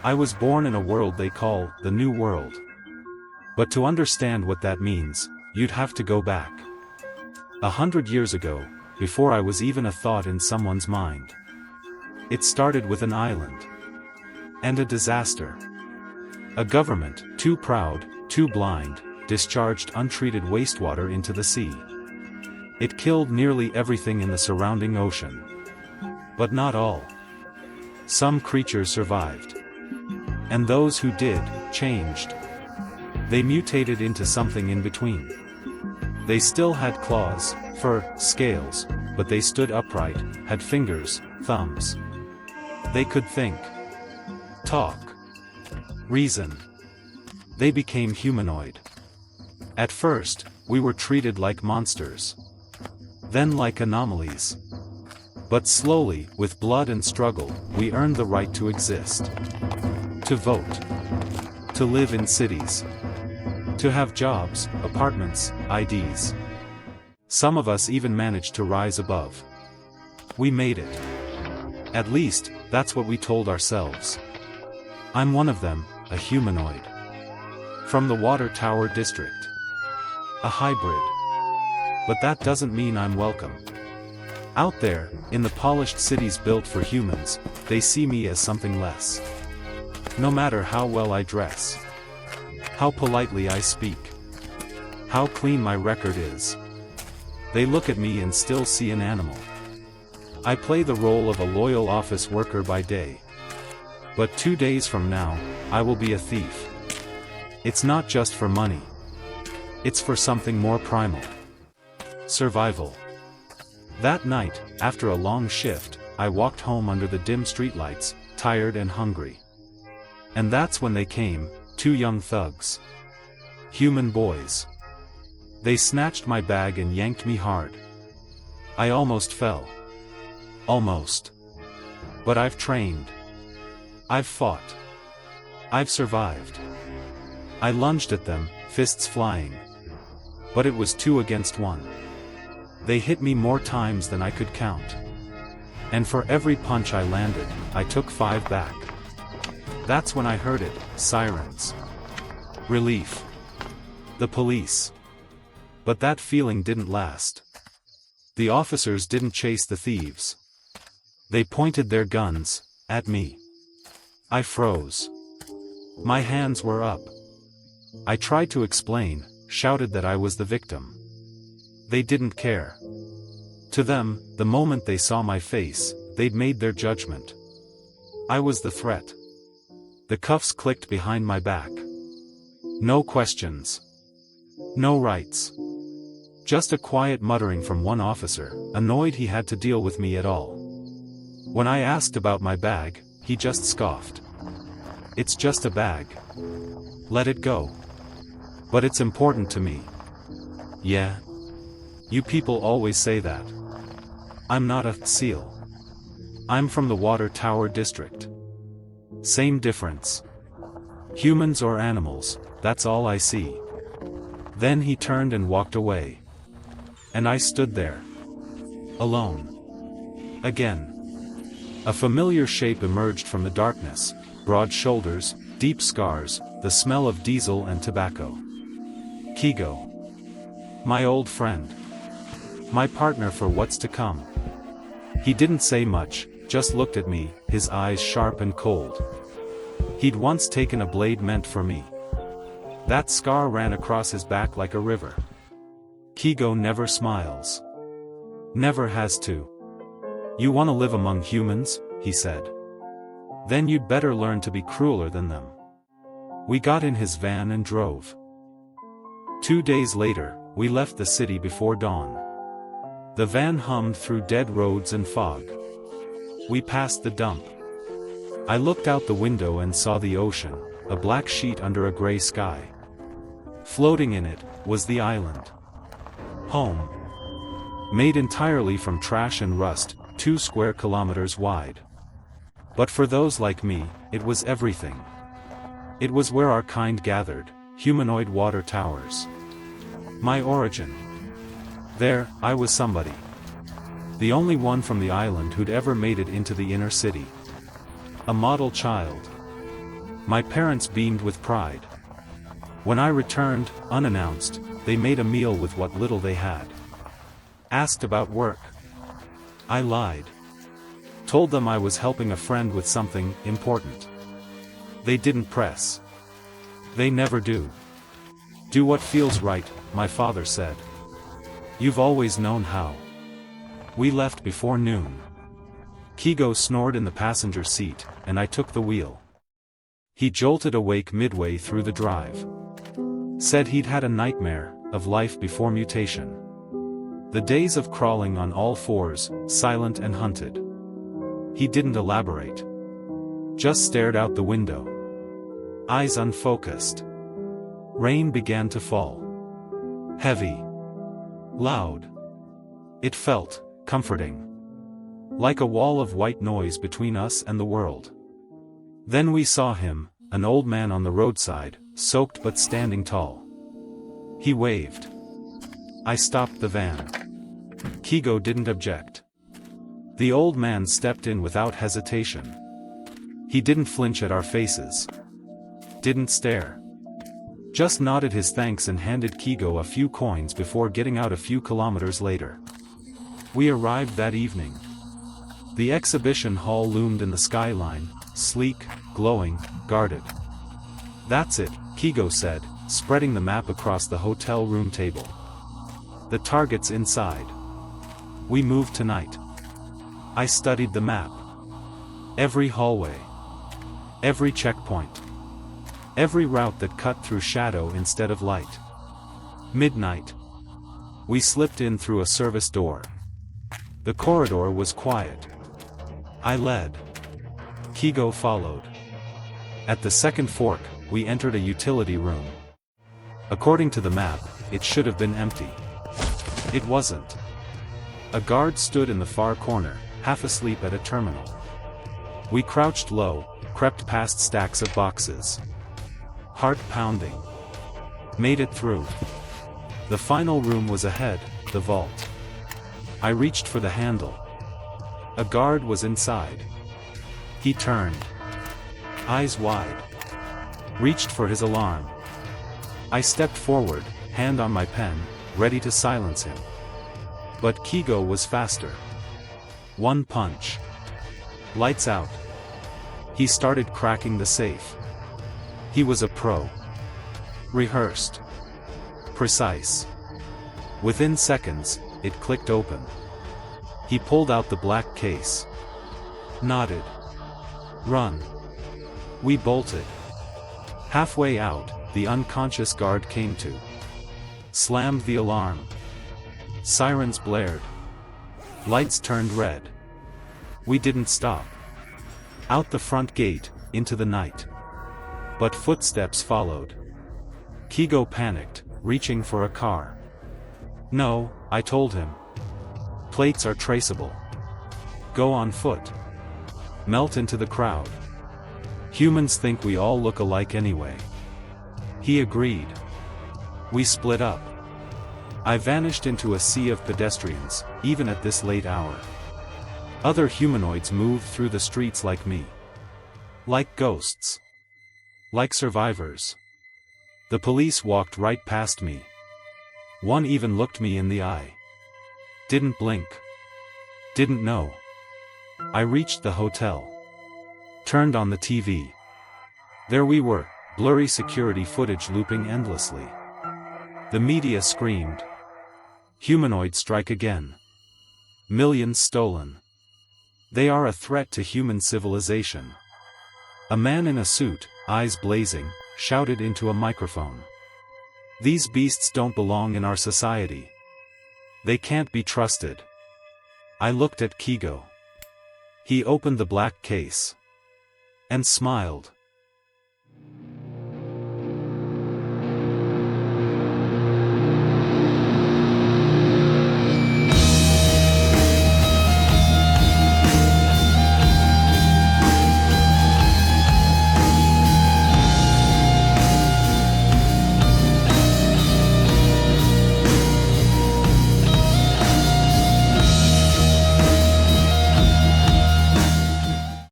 I was born in a world they call the New World. But to understand what that means, you'd have to go back 100 years ago, before I was even a thought in someone's mind. It started with an island. And a disaster. A government, too proud, too blind, discharged untreated wastewater into the sea. It killed nearly everything in the surrounding ocean. But not all. Some creatures survived. And those who did, changed. They mutated into something in between. They still had claws, fur, scales, but they stood upright, had fingers, thumbs. They could think, talk, reason. They became humanoid. At first, we were treated like monsters. Then like anomalies. But slowly, with blood and struggle, we earned the right to exist. To vote. To live in cities. To have jobs, apartments, IDs. Some of us even managed to rise above. We made it. At least, that's what we told ourselves. I'm one of them, a humanoid. From the Water Tower District. A hybrid. But that doesn't mean I'm welcome. Out there, in the polished cities built for humans, they see me as something less. No matter how well I dress. How politely I speak. How clean my record is. They look at me and still see an animal. I play the role of a loyal office worker by day. But 2 days from now, I will be a thief. It's not just for money. It's for something more primal. Survival. That night, after a long shift, I walked home under the dim streetlights, tired and hungry. And that's when they came, 2 young thugs. Human boys. They snatched my bag and yanked me hard. I almost fell. Almost. But I've trained. I've fought. I've survived. I lunged at them, fists flying. But it was 2 against 1. They hit me more times than I could count. And for every punch I landed, I took 5 back. That's when I heard it, sirens. Relief. The police. But that feeling didn't last. The officers didn't chase the thieves. They pointed their guns at me. I froze. My hands were up. I tried to explain, shouted that I was the victim. They didn't care. To them, the moment they saw my face, they'd made their judgment. I was the threat. The cuffs clicked behind my back. No questions. No rights. Just a quiet muttering from one officer, annoyed he had to deal with me at all. When I asked about my bag, he just scoffed. It's just a bag. Let it go. But it's important to me. Yeah. You people always say that. I'm not a SEAL. I'm from the Water Tower District. Same difference. Humans or animals, that's all I see. Then he turned and walked away. And I stood there. Alone. Again. A familiar shape emerged from the darkness, broad shoulders, deep scars, the smell of diesel and tobacco. Kigo. My old friend. My partner for what's to come. He didn't say much, just looked at me, his eyes sharp and cold. He'd once taken a blade meant for me. That scar ran across his back like a river. Kigo never smiles. Never has to. You want to live among humans, he said. Then you'd better learn to be crueler than them. We got in his van and drove. 2 days later, we left the city before dawn. The van hummed through dead roads and fog. We passed the dump. I looked out the window and saw the ocean, a black sheet under a gray sky. Floating in it, was the island. Home. Made entirely from trash and rust, 2 square kilometers wide. But for those like me, it was everything. It was where our kind gathered, humanoid water towers. My origin. There, I was somebody. The only one from the island who'd ever made it into the inner city. A model child. My parents beamed with pride. When I returned, unannounced, they made a meal with what little they had. Asked about work. I lied. Told them I was helping a friend with something important. They didn't press. They never do. Do what feels right, my father said. You've always known how. We left before noon. Kigo snored in the passenger seat, and I took the wheel. He jolted awake midway through the drive. Said he'd had a nightmare of life before mutation. The days of crawling on all fours, silent and hunted. He didn't elaborate. Just stared out the window. Eyes unfocused. Rain began to fall. Heavy. Loud. It felt comforting. Like a wall of white noise between us and the world. Then we saw him, an old man on the roadside, soaked but standing tall. He waved. I stopped the van. Kigo didn't object. The old man stepped in without hesitation. He didn't flinch at our faces. Didn't stare. Just nodded his thanks and handed Kigo a few coins before getting out a few kilometers later. We arrived that evening. The exhibition hall loomed in the skyline, sleek, glowing, guarded. That's it, Kigo said, spreading the map across the hotel room table. The target's inside. We move tonight. I studied the map. Every hallway. Every checkpoint. Every route that cut through shadow instead of light. Midnight. We slipped in through a service door. The corridor was quiet. I led. Kigo followed. At the second fork, we entered a utility room. According to the map, it should have been empty. It wasn't. A guard stood in the far corner, half asleep at a terminal. We crouched low, crept past stacks of boxes. Heart pounding. Made it through. The final room was ahead, the vault. I reached for the handle. A guard was inside. He turned. Eyes wide. Reached for his alarm. I stepped forward, hand on my pen, ready to silence him. But Kigo was faster. One punch. Lights out. He started cracking the safe. He was a pro. Rehearsed. Precise. Within seconds, it clicked open. He pulled out the black case. Nodded. Run. We bolted. Halfway out, the unconscious guard came to. Slammed the alarm. Sirens blared. Lights turned red. We didn't stop. Out the front gate, into the night. But footsteps followed. Kigo panicked, reaching for a car. No, I told him. Plates are traceable. Go on foot. Melt into the crowd. Humans think we all look alike anyway. He agreed. We split up. I vanished into a sea of pedestrians, even at this late hour. Other humanoids moved through the streets like me. Like ghosts. Like survivors. The police walked right past me. One even looked me in the eye. Didn't blink. Didn't know. I reached the hotel. Turned on the TV. There we were, blurry security footage looping endlessly. The media screamed. Humanoid strike again. Millions stolen. They are a threat to human civilization. A man in a suit, eyes blazing, shouted into a microphone. These beasts don't belong in our society. They can't be trusted. I looked at Kigo. He opened the black case. And smiled.